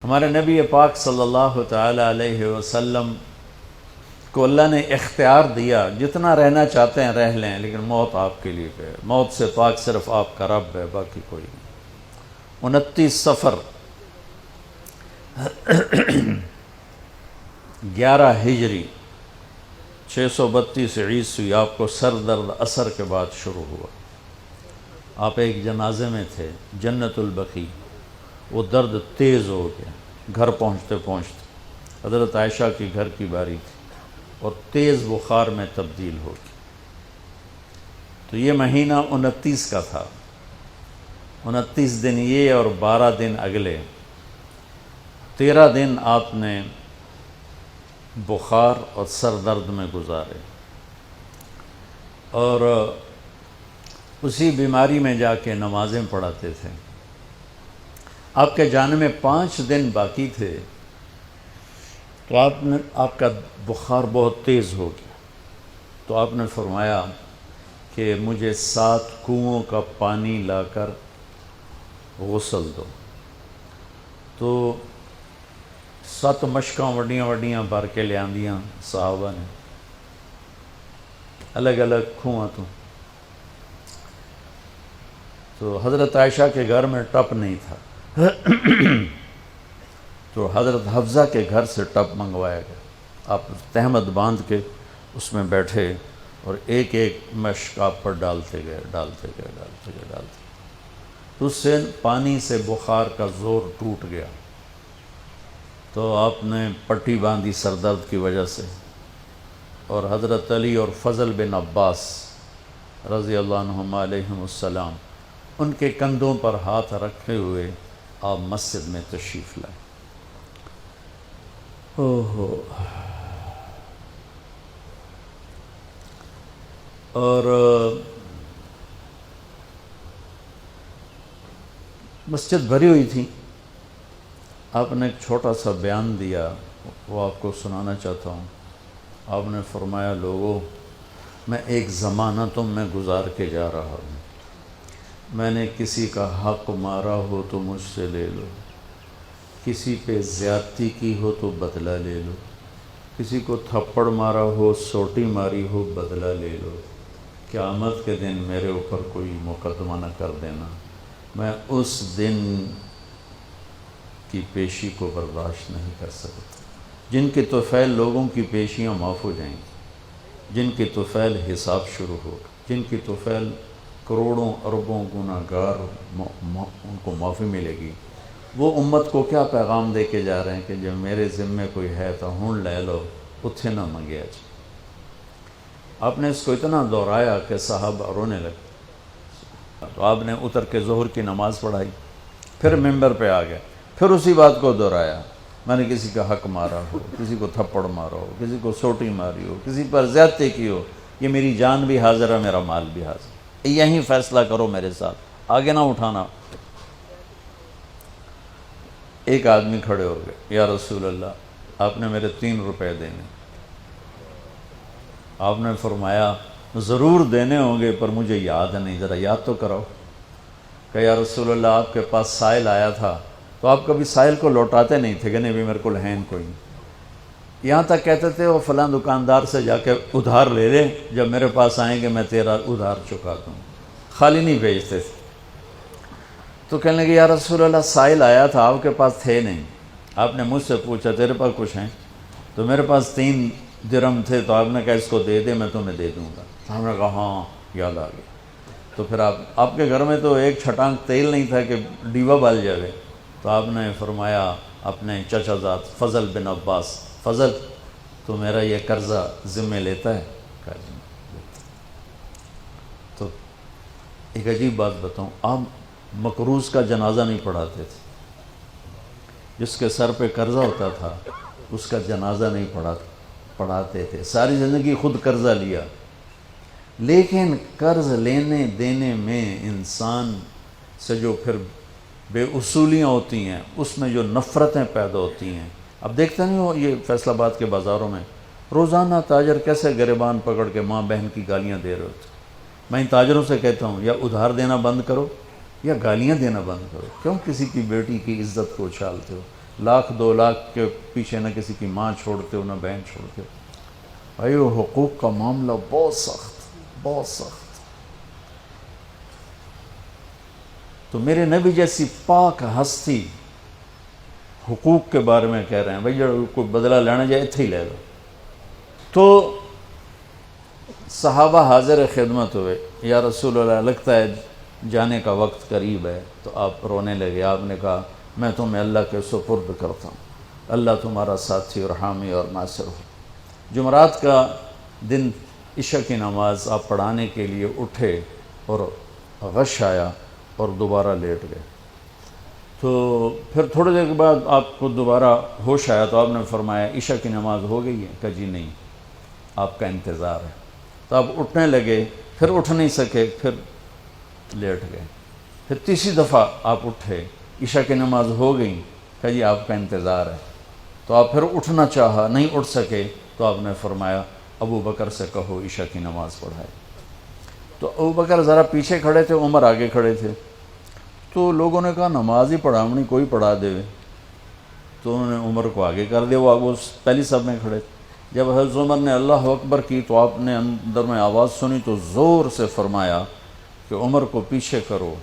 ہمارے نبی پاک صلی اللہ تعالی علیہ وسلم کو اللہ نے اختیار دیا، جتنا رہنا چاہتے ہیں رہ لیں، لیکن موت آپ کے لیے ہے، موت سے پاک صرف آپ کا رب ہے، باقی کوئی نہیں۔ 29 صفر 11 ہجری 632 عیسوی آپ کو سر درد عصر کے بعد شروع ہوا۔ آپ ایک جنازے میں تھے جنت البقیع، وہ درد تیز ہو گیا، گھر پہنچتے پہنچتے حضرت عائشہ کی گھر کی باری تھی اور تیز بخار میں تبدیل ہو گئی۔ تو یہ مہینہ 29 کا تھا، 29 دن یہ اور 12 دن اگلے، 13 دن آپ نے بخار اور سر درد میں گزارے، اور اسی بیماری میں جا کے نمازیں پڑھاتے تھے۔ آپ کے جانے میں 5 دن باقی تھے تو آپ کا بخار بہت تیز ہو گیا، تو آپ نے فرمایا کہ مجھے 7 کنوؤں کا پانی لا کر غسل دو۔ تو 7 مشکاں وڈیاں وڈیاں بھر کے لے آندیاں صحابہ نے، الگ الگ کنواں تو حضرت عائشہ کے گھر میں ٹپ نہیں تھا، تو حضرت حفصہ کے گھر سے ٹپ منگوایا گیا۔ آپ تہمت باندھ کے اس میں بیٹھے اور ایک ایک مشک آپ پر ڈالتے گئے تو اس سے پانی سے بخار کا زور ٹوٹ گیا، تو آپ نے پٹی باندھی سر درد کی وجہ سے، اور حضرت علی اور فضل بن عباس رضی اللہ عنہما علیہم السلام ان کے کندھوں پر ہاتھ رکھے ہوئے آپ مسجد میں تشریف لائے۔ اور مسجد بھری ہوئی تھی۔ آپ نے ایک چھوٹا سا بیان دیا، وہ آپ کو سنانا چاہتا ہوں۔ آپ نے فرمایا، لوگوں، میں ایک زمانہ تم میں گزار کے جا رہا ہوں، میں نے کسی کا حق مارا ہو تو مجھ سے لے لو، کسی پہ زیادتی کی ہو تو بدلہ لے لو، کسی کو تھپڑ مارا ہو، سوٹی ماری ہو، بدلہ لے لو، قیامت کے دن میرے اوپر کوئی مقدمہ نہ کر دینا، میں اس دن کی پیشی کو برداشت نہیں کر سکتا۔ جن کے طفیل لوگوں کی پیشیاں معاف ہو جائیں گی، جن کے طفیل حساب شروع ہوگا، جن کی طفیل کروڑوں اربوں گناہ گار ان کو معافی ملے گی، وہ امت کو کیا پیغام دے کے جا رہے ہیں کہ جب میرے ذمے کوئی ہے تو ہون لے لو، اتھے نہ منگیا جائے۔ آپ نے اس کو اتنا دہرایا کہ صحابہ رونے لگے، تو آپ نے اتر کے ظہر کی نماز پڑھائی، پھر ممبر پہ آ گئے، پھر اسی بات کو دہرایا، میں نے کسی کا حق مارا ہو، کسی کو تھپڑ مارا ہو، کسی کو سوٹی ماری ہو، کسی پر زیادتی کی ہو، یہ میری جان بھی حاضر ہے، میرا مال بھی حاضر ہے، یہیں فیصلہ کرو میرے ساتھ، آگے نہ اٹھانا۔ ایک آدمی کھڑے ہو گئے، یا رسول اللہ، آپ نے میرے 3 روپے دینے۔ آپ نے فرمایا، ضرور دینے ہوں گے پر مجھے یاد نہیں، ذرا یاد تو کراؤ۔ کہ یا رسول اللہ، آپ کے پاس سائل آیا تھا تو آپ کبھی سائل کو لوٹاتے نہیں تھے کہ نہیں بھی میرے کو لہین کوئی نہیں، یہاں تک کہتے تھے وہ فلاں دکاندار سے جا کے ادھار لے لے، جب میرے پاس آئیں گے میں تیرا ادھار چکا دوں، خالی نہیں بھیجتے تھے۔ تو کہنے لگے، یا رسول اللہ، سائل آیا تھا، آپ کے پاس تھے نہیں، آپ نے مجھ سے پوچھا تیرے پاس کچھ ہیں؟ تو میرے پاس 3 درہم تھے، تو آپ نے کہا اس کو دے دے، میں تمہیں دے دوں گا۔ تو ہم نے کہا ہاں، یاد آ گیا۔ تو پھر آپ کے گھر میں تو ایک چھٹانک تیل نہیں تھا کہ ڈیوا بال جائے، تو آپ نے فرمایا اپنے چچا زاد فضل بن عباس، فضل تو میرا یہ قرضہ ذمہ لیتا ہے؟ کہا جی لیتا۔ تو ایک عجیب بات بتاؤں، آپ مقروض کا جنازہ نہیں پڑھاتے تھے، جس کے سر پہ قرضہ ہوتا تھا اس کا جنازہ نہیں پڑھاتے تھے، ساری زندگی خود قرضہ لیا، لیکن قرض لینے دینے میں انسان سے جو پھر بے اصولیاں ہوتی ہیں، اس میں جو نفرتیں پیدا ہوتی ہیں۔ اب دیکھتے نہیں ہو یہ فیصل آباد کے بازاروں میں روزانہ تاجر کیسے گریبان پکڑ کے ماں بہن کی گالیاں دے رہے ہوتے۔ میں ان تاجروں سے کہتا ہوں، یا ادھار دینا بند کرو یا گالیاں دینا بند کرو، کیوں کسی کی بیٹی کی عزت کو اچھالتے ہو؟ لاکھ 2 لاکھ کے پیچھے نہ کسی کی ماں چھوڑتے ہو نہ بہن چھوڑتے ہو. بھائی وہ حقوق کا معاملہ بہت سخت. تو میرے نبی جیسی پاک ہستی حقوق کے بارے میں کہہ رہے ہیں بھائی جو کوئی بدلہ لینا جائے اتھے ہی لے لو. تو صحابہ حاضر خدمت ہوئے، یا رسول اللہ لگتا ہے جانے کا وقت قریب ہے. تو آپ رونے لگے. آپ نے کہا میں تمہیں اللہ کے سپرد کرتا ہوں، اللہ تمہارا ساتھی اور حامی اور ناصر ہو. جمعرات کا دن عشاء کی نماز آپ پڑھانے کے لیے اٹھے اور غش آیا اور دوبارہ لیٹ گئے. تو پھر تھوڑی دیر کے بعد آپ کو دوبارہ ہوش آیا تو آپ نے فرمایا عشاء کی نماز ہو گئی ہے؟ کہا جی نہیں، آپ کا انتظار ہے. تو آپ اٹھنے لگے، پھر اٹھ نہیں سکے، پھر لیٹ گئے. پھر تیسری دفعہ آپ اٹھے، عشاء کی نماز ہو گئی. کہا جی آپ کا انتظار ہے. تو آپ پھر اٹھنا چاہا، نہیں اٹھ سکے. تو آپ نے فرمایا ابو بکر سے کہو عشاء کی نماز پڑھائے. تو ابو بکر ذرا پیچھے کھڑے تھے، عمر آگے کھڑے تھے. تو لوگوں نے کہا نماز ہی پڑھاونی، کوئی پڑھا دے. تو انہوں نے عمر کو آگے کر دیا، وہ پہلی صف میں کھڑے تھے. جب حضرت عمر نے اللہ اکبر کی تو آپ نے اندر میں آواز سنی تو زور سے فرمایا کہ عمر کو پیچھے کرو،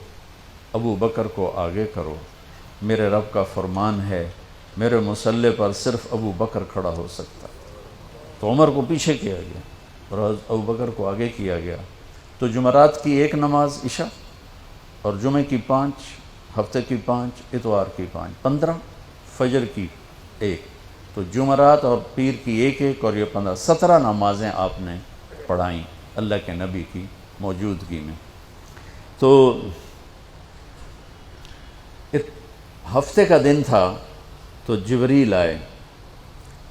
ابو بکر کو آگے کرو. میرے رب کا فرمان ہے میرے مصلی پر صرف ابو بکر کھڑا ہو سکتا. تو عمر کو پیچھے کیا گیا اور ابو بکر کو آگے کیا گیا. تو جمعرات کی 1 نماز عشاء، اور جمعے کی 5، ہفتے کی 5، اتوار کی 5، 15، فجر کی 1. تو جمعرات اور پیر کی 1 اور یہ 15، 17 نمازیں آپ نے پڑھائیں اللہ کے نبی کی موجودگی میں. تو ہفتے کا دن تھا تو جبریل آئے،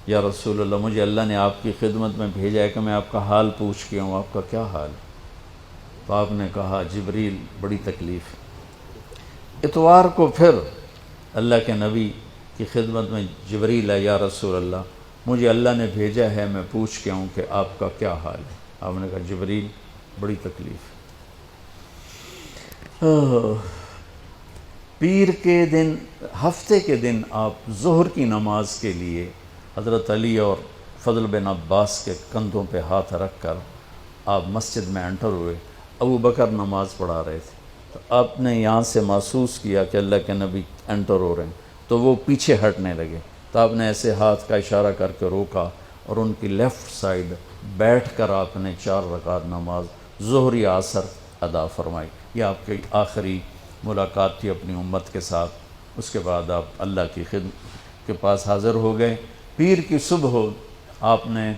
یا رسول اللہ مجھے اللہ نے آپ کی خدمت میں بھیجا ہے کہ میں آپ کا حال پوچھ کے ہوں. آپ کا کیا حال؟ تو آپ نے کہا جبریل بڑی تکلیف ہے. اتوار کو پھر اللہ کے نبی کی خدمت میں جبریل ہے، یا رسول اللہ مجھے اللہ نے بھیجا ہے میں پوچھ کے ہوں کہ آپ کا کیا حال ہے. آپ نے کہا جبریل بڑی تکلیف ہے. پیر کے دن، ہفتے کے دن آپ ظہر کی نماز کے لیے حضرت علی اور فضل بن عباس کے کندھوں پہ ہاتھ رکھ کر آپ مسجد میں انٹر ہوئے. ابو بکر نماز پڑھا رہے تھے. تو آپ نے یہاں سے محسوس کیا کہ اللہ کے نبی انٹر ہو رہے ہیں تو وہ پیچھے ہٹنے لگے. تو آپ نے ایسے ہاتھ کا اشارہ کر کے روکا اور ان کی لیفٹ سائڈ بیٹھ کر آپ نے 4 رکعت نماز ظہر یا عصر ادا فرمائی. یہ آپ کی آخری ملاقات تھی اپنی امت کے ساتھ. اس کے بعد آپ اللہ کی خدمت کے پاس حاضر ہو گئے. پیر کی صبح ہو آپ نے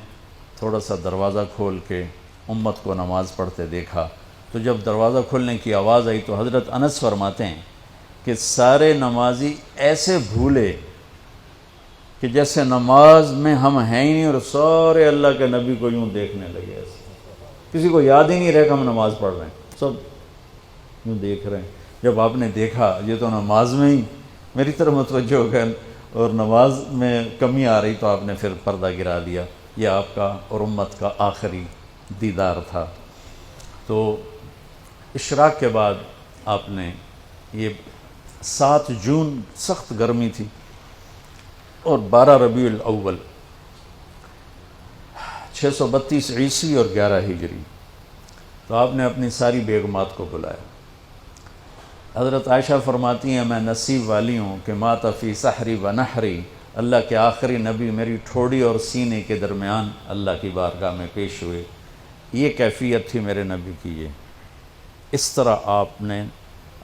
تھوڑا سا دروازہ کھول کے امت کو نماز پڑھتے دیکھا. تو جب دروازہ کھولنے کی آواز آئی تو حضرت انس فرماتے ہیں کہ سارے نمازی ایسے بھولے کہ جیسے نماز میں ہم ہیں ہی نہیں، اور سارے اللہ کے نبی کو یوں دیکھنے لگے. ایسے کسی کو یاد ہی نہیں رہے کہ ہم نماز پڑھ رہے ہیں، سب یوں دیکھ رہے ہیں. جب آپ نے دیکھا یہ تو نماز میں ہی میری طرف متوجہ ہو گئے اور نماز میں کمی آ رہی، تو آپ نے پھر پردہ گرا دیا. یہ آپ کا اور امت کا آخری دیدار تھا. تو اشراق کے بعد آپ نے یہ 7 جون سخت گرمی تھی اور 12 ربیع الاول 632 عیسوی اور 11 ہجری. تو آپ نے اپنی ساری بیگمات کو بلایا. حضرت عائشہ فرماتی ہیں میں نصیب والی ہوں کہ مات فی سحری و نحری، اللہ کے آخری نبی میری ٹھوڑی اور سینے کے درمیان اللہ کی بارگاہ میں پیش ہوئے. یہ کیفیت تھی میرے نبی کی. یہ اس طرح آپ نے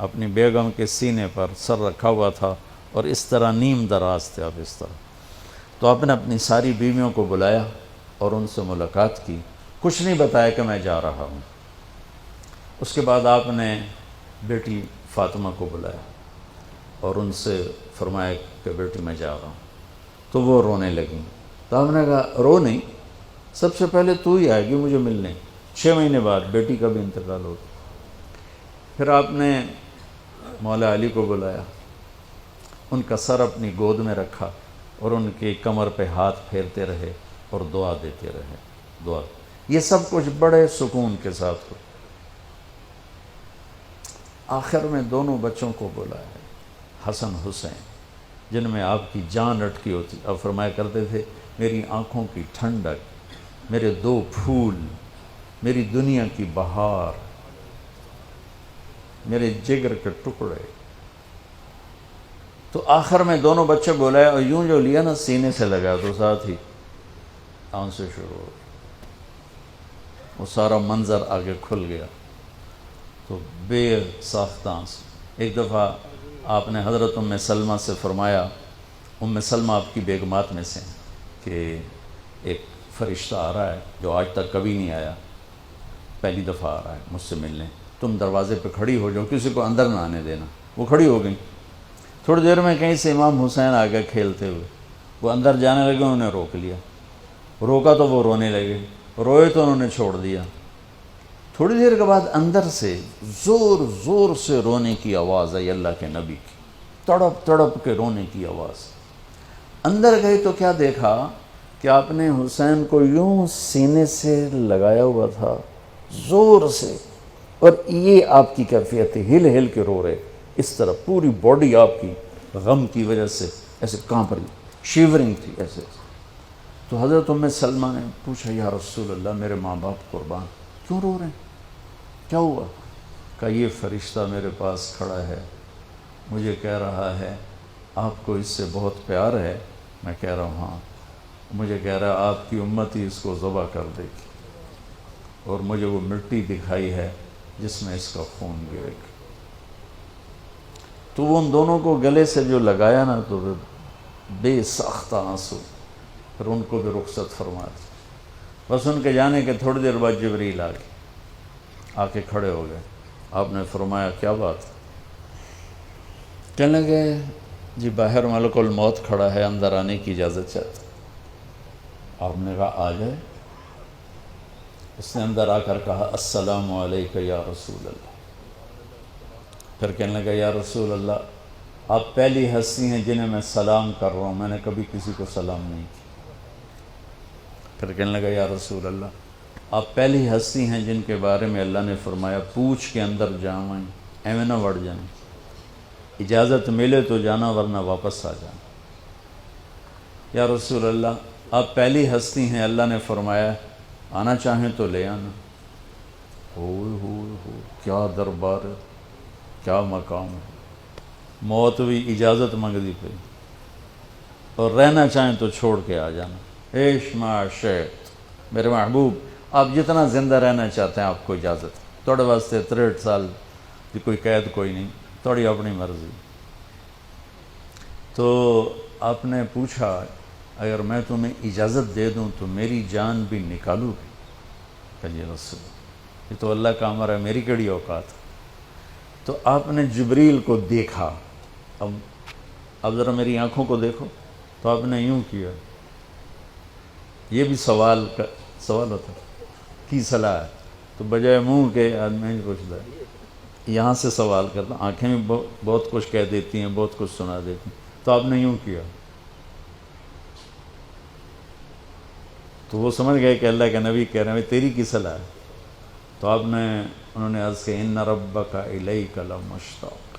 اپنی بیگم کے سینے پر سر رکھا ہوا تھا اور اس طرح نیم دراز تھے آپ اس طرح. تو آپ نے اپنی ساری بیویوں کو بلایا اور ان سے ملاقات کی. کچھ نہیں بتایا کہ میں جا رہا ہوں. اس کے بعد آپ نے بیٹی فاطمہ کو بلایا اور ان سے فرمایا کہ بیٹی میں جا رہا ہوں. تو وہ رونے لگیں. تو ہم نے کہا رو نہیں، سب سے پہلے تو ہی آئے گی مجھے ملنے. 6 مہینے بعد بیٹی کا بھی انتقال ہو گیا. پھر آپ نے مولا علی کو بلایا، ان کا سر اپنی گود میں رکھا اور ان کی کمر پہ ہاتھ پھیرتے رہے اور دعا دیتے رہے. دعا یہ سب کچھ بڑے سکون کے ساتھ ہو. آخر میں دونوں بچوں کو بلایا، حسن حسین. جن میں آپ کی جان اٹکی ہوتی. آپ فرمایا کرتے تھے میری آنکھوں کی ٹھنڈک، میرے دو پھول، میری دنیا کی بہار، میرے جگر کے ٹکڑے. تو آخر میں دونوں بچے بولائے اور یوں جو لیا نا سینے سے لگا تو ساتھ ہی آنسو شروع ہو. وہ سارا منظر آگے کھل گیا تو بے ساختہ آنسو. ایک دفعہ آپ نے حضرت ام سلمہ سے فرمایا، ام سلمہ آپ کی بیگمات میں سے کہ ایک فرشتہ آ رہا ہے جو آج تک کبھی نہیں آیا، پہلی دفعہ آ رہا ہے مجھ سے ملنے، تم دروازے پہ کھڑی ہو جاؤ، کسی کو اندر نہ آنے دینا. وہ کھڑی ہو گئیں. تھوڑی دیر میں کہیں سے امام حسین آ گئے کھیلتے ہوئے. وہ اندر جانے لگے، انہوں نے روک لیا. روکا تو وہ رونے لگے، روئے تو انہوں نے چھوڑ دیا. تھوڑی دیر کے بعد اندر سے زور زور سے رونے کی آواز آئی اللہ کے نبی کی، تڑپ تڑپ کے رونے کی آواز. اندر گئے تو کیا دیکھا کہ آپ نے حسین کو یوں سینے سے لگایا ہوا تھا زور سے، اور یہ آپ کی کیفیت ہے، ہل ہل کے رو رہے اس طرح. پوری باڈی آپ کی غم کی وجہ سے ایسے کانپ رہی، شیورنگ تھی ایسے. تو حضرت ام سلمہ نے پوچھا یا رسول اللہ میرے ماں باپ قربان، کیوں رو رہے ہیں، کیا ہوا؟ کہا یہ فرشتہ میرے پاس کھڑا ہے، مجھے کہہ رہا ہے آپ کو اس سے بہت پیار ہے. میں کہہ رہا ہوں ہاں. مجھے کہہ رہا ہے آپ کی امت ہی اس کو ذبح کر دے گی، اور مجھے وہ مٹی دکھائی ہے جس میں اس کا خون گرے گا. تو وہ ان دونوں کو گلے سے جو لگایا نا تو بے ساختہ آنسو. پھر ان کو بھی رخصت فرما دی. بس ان کے جانے کے تھوڑی دیر بعد جبریل آ گئے، آ کے کھڑے ہو گئے. آپ نے فرمایا کیا بات؟ کہنے لگے جی باہر ملک الموت کھڑا ہے، اندر آنے کی اجازت چاہتا. آپ نے کہا آ جائے. اس نے اندر آ کر کہا السلام علیکہ یا رسول اللہ. پھر کہنے لگا یا رسول اللہ آپ پہلی ہستی ہیں جنہیں میں سلام کر رہا ہوں، میں نے کبھی کسی کو سلام نہیں کیا. پھر کہنے لگا یا رسول اللہ آپ پہلی ہستی ہیں جن کے بارے میں اللہ نے فرمایا پوچھ کے اندر جاؤں، ایویں نہ وڑ جائیں، اجازت ملے تو جانا ورنہ واپس آ جانا. یا رسول اللہ آپ پہلی ہستی ہیں اللہ نے فرمایا آنا چاہیں تو لے آنا. ہو کیا دربار ہے، کیا مقام ہے. موت بھی اجازت منگتی پہ، اور رہنا چاہیں تو چھوڑ کے آ جانا. عیش معاشیت میرے محبوب، آپ جتنا زندہ رہنا چاہتے ہیں آپ کو اجازت. توڑے واسطے 63 سال کی کوئی قید کوئی نہیں، توڑی اپنی مرضی. تو آپ نے پوچھا اگر میں تمہیں اجازت دے دوں تو میری جان بھی نکالو گی؟ کہ جی رسول یہ تو اللہ کا امر ہے، میری کیڑی اوقات. تو آپ نے جبریل کو دیکھا. اب ذرا میری آنکھوں کو دیکھو. تو آپ نے یوں کیا. یہ بھی سوال ہوتا کی صلاح ہے، تو بجائے منہ کے آدمی نہیں پوچھتا ہے، یہاں سے سوال کرتا. آنکھیں بھی بہت کچھ کہہ دیتی ہیں، بہت کچھ سنا دیتی ہیں. تو آپ نے یوں کیا. تو وہ سمجھ گئے کہ اللہ کے نبی کہہ رہے ہیں تیری کی صلاح ہے. تو انہوں نے عرض کہ ان ربک الیک لمشتاق.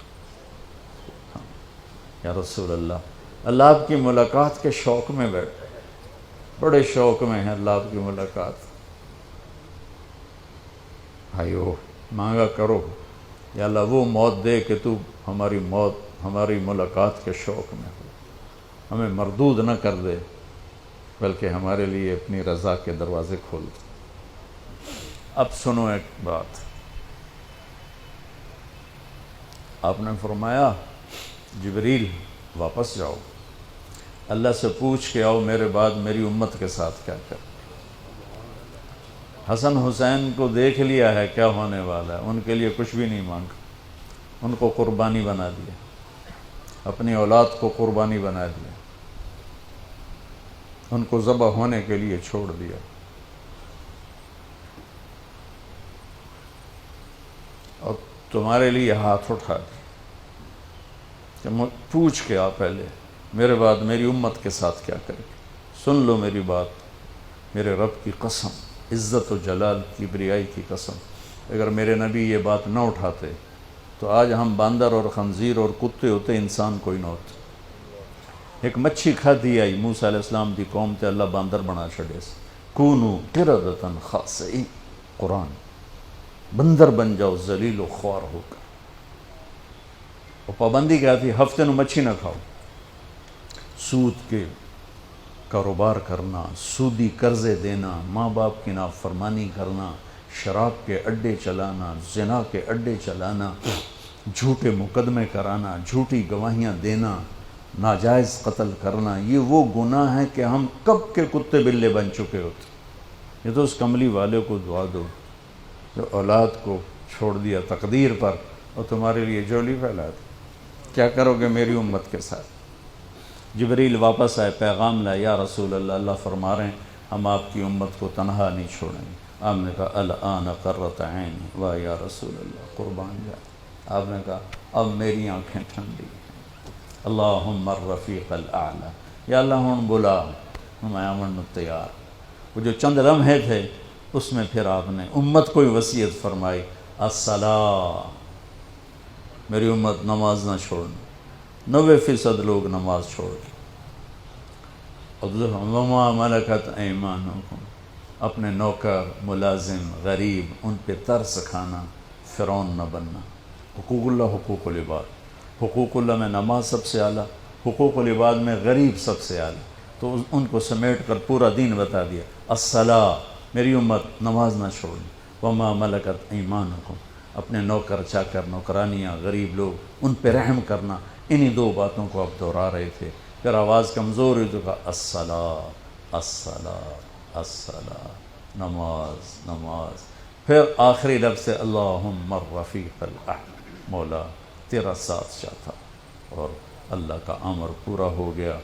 یا رسول اللہ آپ کی ملاقات کے شوق میں بیٹھے، بڑے شوق میں ہیں اللہ آپ کی ملاقات. بھائیو مانگا کرو یا اللہ وہ موت دے کہ تو ہماری ملاقات کے شوق میں ہو، ہمیں مردود نہ کر دے بلکہ ہمارے لیے اپنی رضا کے دروازے کھول دے. اب سنو ایک بات. آپ نے فرمایا جبریل واپس جاؤ، اللہ سے پوچھ کے آؤ میرے بعد میری امت کے ساتھ کیا کر. حسن حسین کو دیکھ لیا ہے کیا ہونے والا ہے، ان کے لیے کچھ بھی نہیں مانگا، ان کو قربانی بنا دیا، اپنی اولاد کو قربانی بنا دیا، ان کو ذبح ہونے کے لیے چھوڑ دیا. اور تمہارے لیے ہاتھ اٹھا دیا کہ پوچھ کے آ پہلے میرے بعد میری امت کے ساتھ کیا کرے. سن لو میری بات، میرے رب کی قسم، عزت و جلال کبریائی کی قسم، اگر میرے نبی یہ بات نہ اٹھاتے تو آج ہم باندر اور خنزیر اور کتے ہوتے، انسان کوئی نہ ہوتا. ایک مچھی کھادی آئی موسیٰ علیہ السلام دی قوم تے اللہ باندر بنا چھڑے سے کونو قردتن خاسئی قرآن بندر بن جاؤ ذلیل و خوار ہو کر. اور پابندی کیا تھی؟ ہفتے نو مچھی نہ کھاؤ. سود کے کاروبار کرنا، سودی قرضے دینا، ماں باپ کی نافرمانی کرنا، شراب کے اڈے چلانا، زنا کے اڈے چلانا، جھوٹے مقدمے کرانا، جھوٹی گواہیاں دینا، ناجائز قتل کرنا، یہ وہ گناہ ہیں کہ ہم کب کے کتے بلے بن چکے ہوتے. یہ تو اس کملی والے کو دعا دو جو اولاد کو چھوڑ دیا تقدیر پر اور تمہارے لیے جولی پھیلا دی. کیا کرو گے میری امت کے ساتھ؟ جبریل واپس آئے، پیغام لائے، یا رسول اللہ، اللہ فرما رہے ہیں ہم آپ کی امت کو تنہا نہیں چھوڑیں گے. آپ نے کہا الآن قرۃ عین، واہ یا رسول اللہ، قربان جائے. آپ نے کہا اب میری آنکھیں ٹھنڈی ہیں. اللہم الرفیق الاعلی، یا اللہ ہوں بلا ہم آمن تیار. وہ جو چند لمحے تھے اس میں پھر آپ نے امت کو وصیت فرمائی، الصلاۃ، میری امت نماز نہ چھوڑنا. 90% لوگ نماز چھوڑ گئے. وما ملکت ایمانکم، اپنے نوکر، ملازم، غریب، ان پہ ترس کھانا، فرعون نہ بننا. حقوق اللہ، حقوق العباد. حقوق اللہ میں نماز سب سے اعلیٰ، حقوق العباد میں غریب سب سے اعلیٰ. تو ان کو سمیٹ کر پورا دین بتا دیا. الصلاۃ، میری امت نماز نہ چھوڑنی. وما ملکت ایمانکم، اپنے نوکر چاکر، نوکرانیاں، غریب لوگ، ان پہ رحم کرنا. انہی دو باتوں کو آپ دہرا رہے تھے. پھر آواز کمزور ہوئی تو کہا الصلاۃ، الصلاۃ، الصلاۃ، نماز، نماز. پھر آخری لفظ سے اللہم الرفیق الاعلی، مولا تیرا ساتھ چاہتا. اور اللہ کا امر پورا ہو گیا.